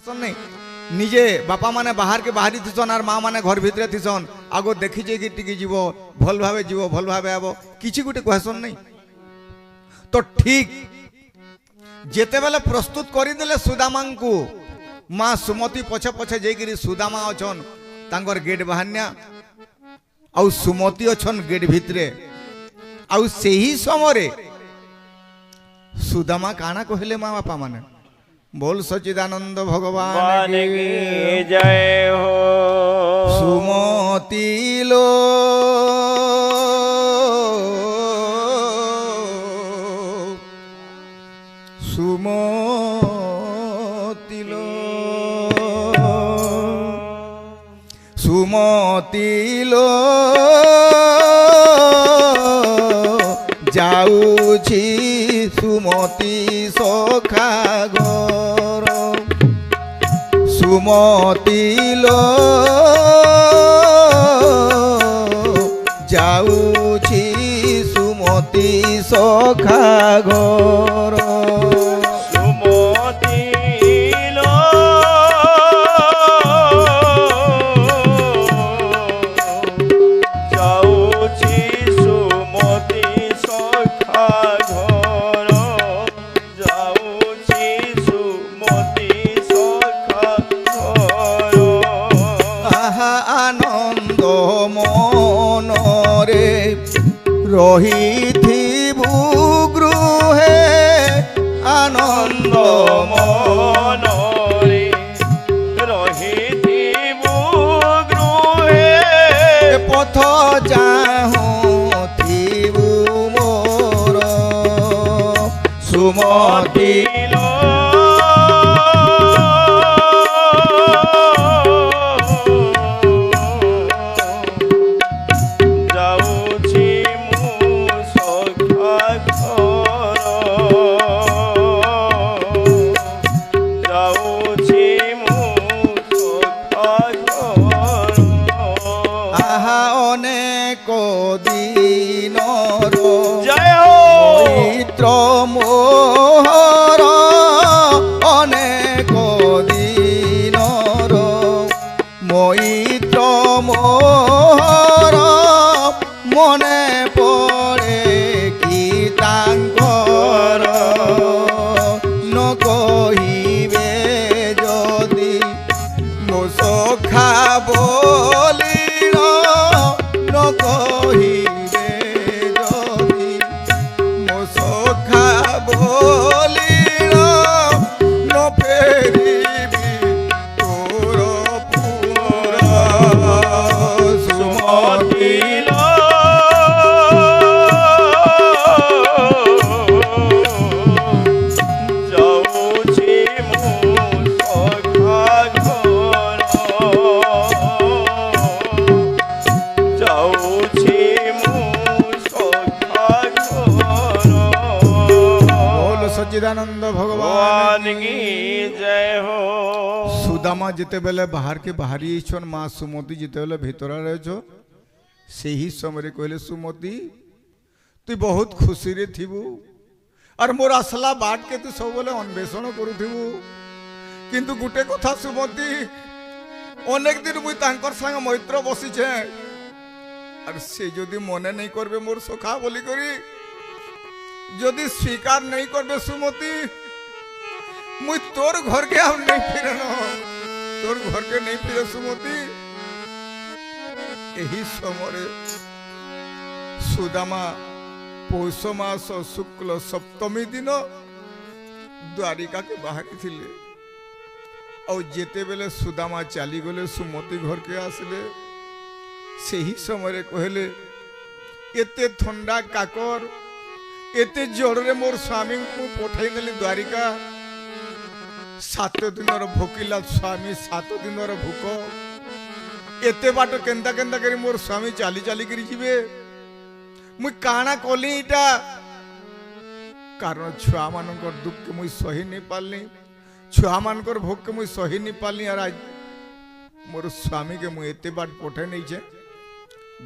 कहसन नहीं निजे बापा माने बाहर के बाहरी थिसन और माँ माने घर भितर थिसन आगो देखी जे कि टिकी जीव भल भावे जीव भल भावे आबो किछि गुटे कहसन नहीं तो ठीक जेते बेले प्रस्तुत करी देले सुदामा को माँ सुमति पछे पछे जेगिरी सुदामा अछन तांगर गेट बाहन्या आउ सुमति अछन गेट भितरे आउ सेही समय सुदामा काना कहले माँ बापा माने बोल सच्चिदानंद भगवान की जय हो। सुमति लो सुमति लो सुमति लो जाऊछी सुमति सखा घर सुमति लो जाऊछी सुमति सखा घर सुमति लो जाऊची सुमति सखा घर जाऊची सुमति सखा घर आहा आनंद मनरे रहिथिबु गृहे आनंद मनरे रहिथिबु गृहे पथ चाहुथिबु मोर सुमति लो जाऊची मु सखा घर जाऊची मु सखा घर आहा अनेक दिनर जय हो मित्र मोहर अनेक दिनर मैत्र मोहर मने पड़े कि तांकर न कहिबे जदि मो सखा बोलिण न कहिबे जदि मो सखा बोलिण न फेरिबि तोर पुर सुमति लो जाऊची मु सखा घर जाऊची मु सखा घर बोल सच्चिदानंद भगवान भगवान की जय हो। सुदामा जिते बेले बाहर के बाहरी छन माँ सुमति जिते बेले भीतर रहे छो से ही समय कहले सुमति तु बहुत खुशी रे थिबु और मोर असला बाट के तू सब बेले अन्वेषण करूथिबु किंतु गुटे कथा सुमति अनेक दिन मुई तांकर संग मैत्र बसी छे और से जदि मने नहीं करबे मोर सखा बोली करी जदि स्वीकार नहीं करबे सुमति मुई तोर घर के अब नहीं फिरे न तोर घर के नहीं फिरे सुमति यही समय सुदामा पौष मास शुक्ल सप्तमी दिन द्वारिका के बाहरी थिले और जेते बेले सुदामा चली गले सुमति घर के आसले से ही समय कहले एते ठंडा काकर एते जोरे मोर स्वामी को पठाई नेली द्वारिका 7 दिन भोकिला स्वामी 7 दिन भूक एते बाट केंदा केंदा करी मोर स्वामी चाली चाली करी जीवे मुई काना कली इटा कारण छुआ मानकर दुख के मुई सही नहीं पालनी छुआ मानकर भोग के मुई सही नहीं पालनी और आज मोर स्वामी के मुई एते बाट पठे नहीं छे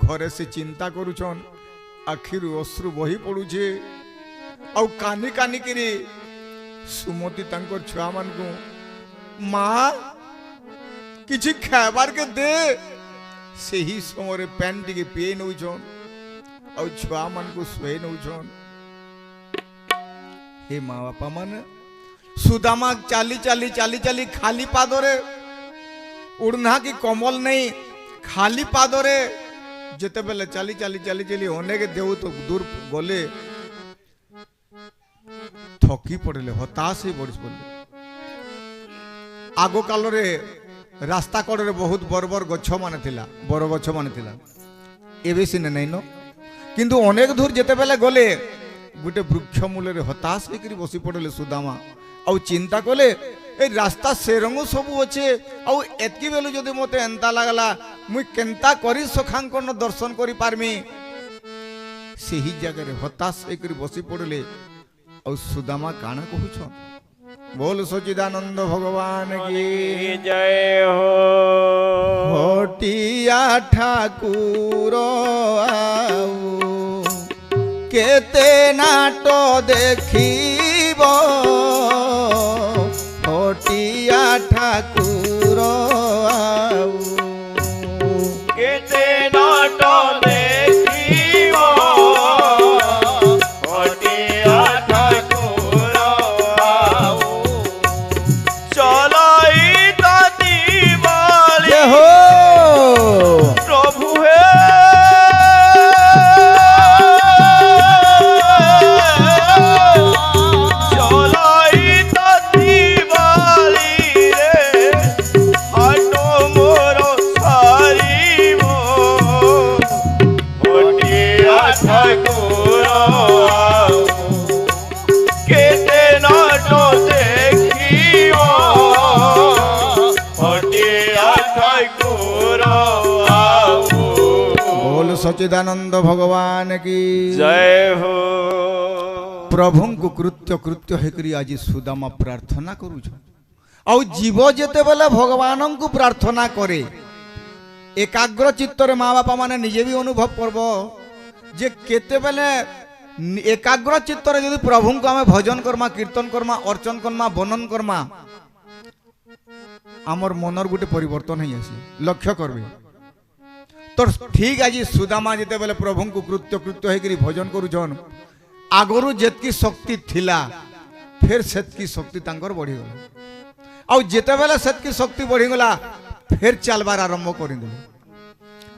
घरे से चिंता करूछन आखिर अश्रु बही पड़ुछे और कानी कानी करी सुमति तांकर छुआ मान को মা କିଛି ଖାଇବାରକେ ଦେ। ସେହି ସମୟରେ ପ୍ୟାନ୍ ଟିକେ ପିଏଇ ନଉଛନ୍ ଆଉ ଛୁଆମାନଙ୍କୁ ଶୁଏଇ ନଉଛନ୍। हे माँ बापा मन सुदामा चाली चाली चाली चाली खाली पादरे उड़ना की कमल नहीं खाली पादरे जेते बेले चाली चाली चाली चाली अनेक देव तो दूर गले थकी पड़े हताश ही पड़ पड़े। आगो काल रे रास्ता कड़े बहुत बर बर गछ मान थिला बर गछ मान थिला एबे सिने नहीं न किंतु अनेक दूर जेते बेले गले गोटे वृक्ष मूल हताश होकर बसी पड़े सुदामा आउ चिंता कले ए रास्ता से रंग सबू अच्छे आउ एतकी बेलू जदि मते एंता लगला मुई केंता करी सखांकन दर्शन करी पारमी सही जगह रे हताश होकर बसी पड़े आउ सुदामा काना कहूछ बोल सच्चिदानंद भगवान की जय हो। हटिया ठाकुर आउ केते नाट देखिब हटिया ठाकुर आउ केते नाट देखिब हटिया ठाकुर आउ चलाई दादी बाली हो प्रभु हे सच्चिदानंद भगवान की जय हो। प्रभु को कृत्य कृत्य हेकरी आज सुदामा प्रार्थना करूछ आउ जीव जेते बेले भगवान को प्रार्थना करे एकाग्र चित्तरे माँ बापा माने निजे भी अनुभव करब जे केते बेले एकाग्र चित्तरे यदि प्रभु को आमे भजन करमा कीर्तन करमा अर्चन करमा बनन करमा आमर मनर गोटे परिवर्तन है आसी लक्ष्य करबे तो ठीक आज सुदामा जिते बेले प्रभु को कृत्य कृत्य होकर भजन करुछन आगरू जेतकी शक्ति थिला फिर सेतकी शक्ति तांकर बढ़ी गला आउ जेते बेले सेतकी शक्ति बढ़ी गला फिर चलबार आरंभ कर देले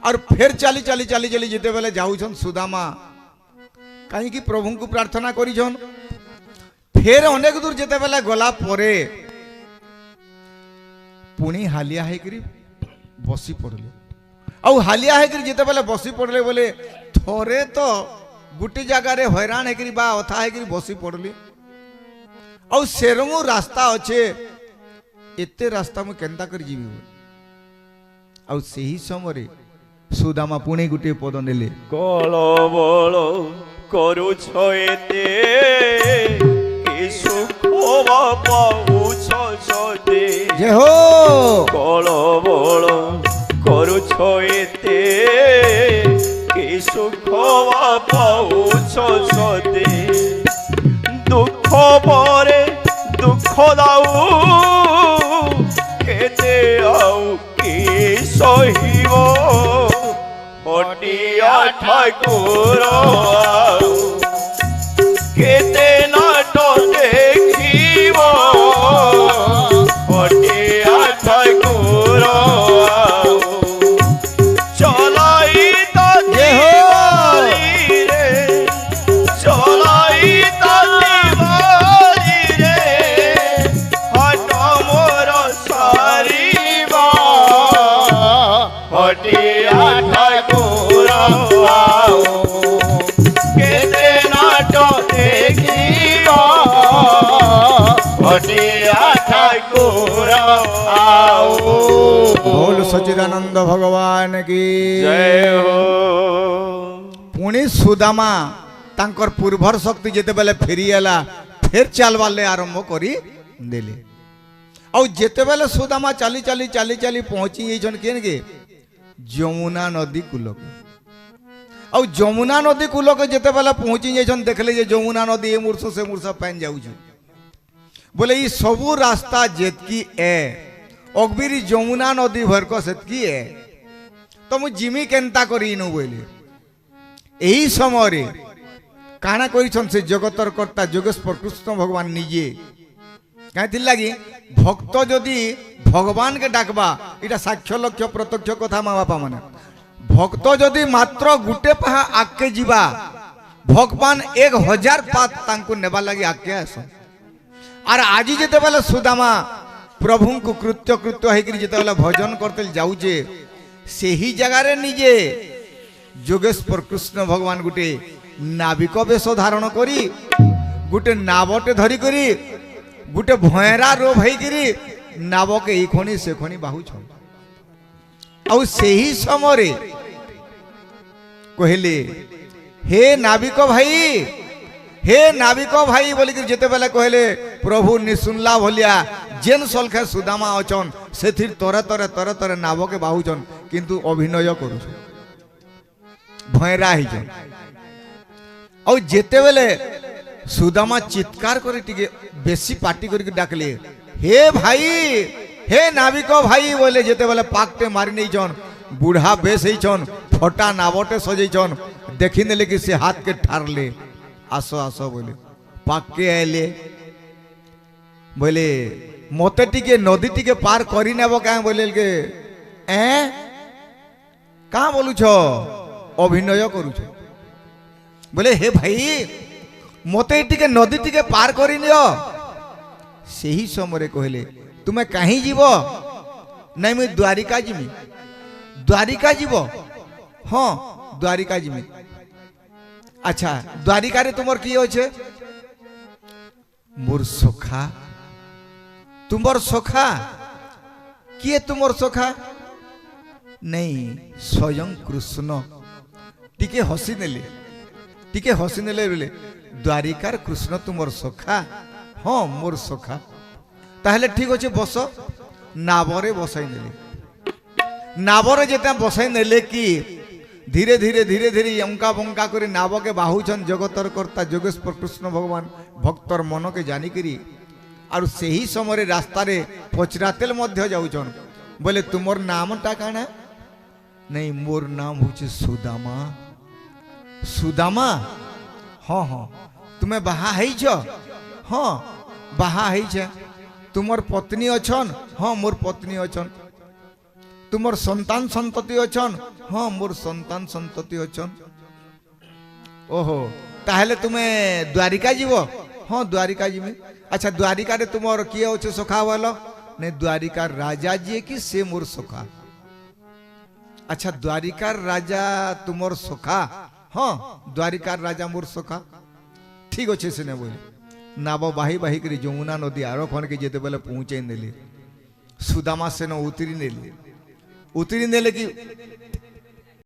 और फिर चली चली चली चली जेते बेले जाउछन सुदामा कहीं कि प्रभु को प्रार्थना करिछन फिर अनेक दूर जेते बेले गला परे पुणी हालिया हेकरी बसी पड़ले आउ हालिया है जिते बेले बसी पड़े बोले थोड़े तो गोटे जगार हैरान है बा अथा है बसी पड़ली आउ सेरंगू रास्ता अच्छे एते रास्ता मुझे केंता कर जीवी आउ सही समय सुदामा पुणी गोटे पद नेले कल बल करुछ एते कि सुख पाउछ सदे जय हो कल बल करुछ एते कि सुख पाउछ सदे दुख परे दुख दाऊ केते आउ कि सहिब हटिया ठाकुर आउ केते नाट देखिब हटिया ठाकुर आउ चलाई दादी बाली रे चलाई दादी बाली रे हट मोर सारीबा हटिया ठाकुर आउ केते नाट देखिब हटिया ठाकुर आउ बोल सच्चिदानंद भगवान की जय हो। पुणी सुदामा तांकर पूर्वर शक्ति जेते बेले फेरी आला फिर चलवाले आरंभ करी देले आउ जेते बेले सुदामा चाली चाली चाली चाली पहुंची येछन केन के जमुना नदी कूलक आउ जमुना नदी कूलक जेते बेले पहुंची येछन देखले जे जमुना नदी ए मुरसो से मुरसा पान जाउछ बोले ये सबू रास्ता जेतकी ए अगबिरी जमुना नदी भरक सेतकी ए तो मु जिमी केनता करी इनु बोले यही समय काना करिछन से जगतर कर्ता जोगेश्वर कृष्ण भगवान निजे कहीं लगी भक्त जदि भगवान के डाकबा इटा साक्ष्य लक्ष्य प्रत्यक्ष कथा माँ बापा माने भक्त जदि मात्र गुटे पाहा आगे जीवा भगवान 1000 पात तांको नेबा लगी आगे आस और आज जिते बेले सुदामा प्रभु को कृत्य कृत्य होकर जिते बेले भजन करते जाऊे से ही जगार निजे जोगेश्वर कृष्ण भगवान गुटे नाविक वेश धारण करी गुटे नावटे धरी करी गुटे भयरा रोभ होकरी नाव के ई खणी से खणी बाहुछ आउ सेही समय कहले हे नाविक भाई बोलिक जिते बेले कहले प्रभु निशुनला भलिया जेन सलखे सुदामा अचन से तरे तरे तरे तरे नाव के बाहुचन किंतु अभिनय करू भयरा ही आउ जेते बेले सुदामा चित्कार करे टिके बेसी पार्टी करके डाकले हे भाई हे नाविक भाई बोले जेते बेले पाकटे मारी नहीं छन बूढ़ा बेस होइछन फटा नावटे सजैछन देखी नेले कि से हाथ के ठारले आसो आसो बोले पाके आइले बोले मते टिके नदी टिके पार करी नेबो काहे बोले के का बोलू छो अभिनय करू छो बोले हे भाई मते टिके नदी टिके पार करी नियो सेही समय कहले तुमे कहीं जीव नहीं मुझे द्वारिका जिमी द्वारिका जीव हाँ द्वारिका जिमी अच्छा द्वारिका रे तुमर की होछे मोर सखा तुमर सखा किए तुमर सखा नहीं स्वयं कृष्ण टिके हसी नेले बोले द्वारिकार कृष्ण तुमर सखा हाँ मोर सखा ताहले ठीक अच्छे बस नावरे बसाई नेले नावरे जेता बसाई नेले कि धीरे धीरे धीरे धीरे अंका बंका कर नाव के बाहुचन जगतर कर्ता जोगेश्वर कृष्ण भगवान भक्तर मन के जानिकी और से ही समय रास्ता रे पचरातेल मध्य जाऊचन बोले तुमर नामटा काना नहीं मोर नाम होचे सुदामा सुदामा हाँ हाँ तुम्हें बाहा हाँ बाहा तुमर पत्नी अछन हाँ मोर पत्नी अछन तुमर संतान संतति अछन हाँ मोर संतान संतति अछन ओहो ताहले तुम्हें द्वारिका जीव हाँ द्वारिका जीव अच्छा द्वारिका रे तुमर किए अच्छे सखा वाला नहीं द्वारिका राजा जी कि से मोर सखा अच्छा द्वारिका राजा तुमर सखा हाँ द्वारिका राजा मोर सखा ठीक अच्छे से ने बोले नाव बाही बाही कर जमुना नदी आर खन के जेते बेले पहुंचे नेले सुदामा से न उतरी नेले कि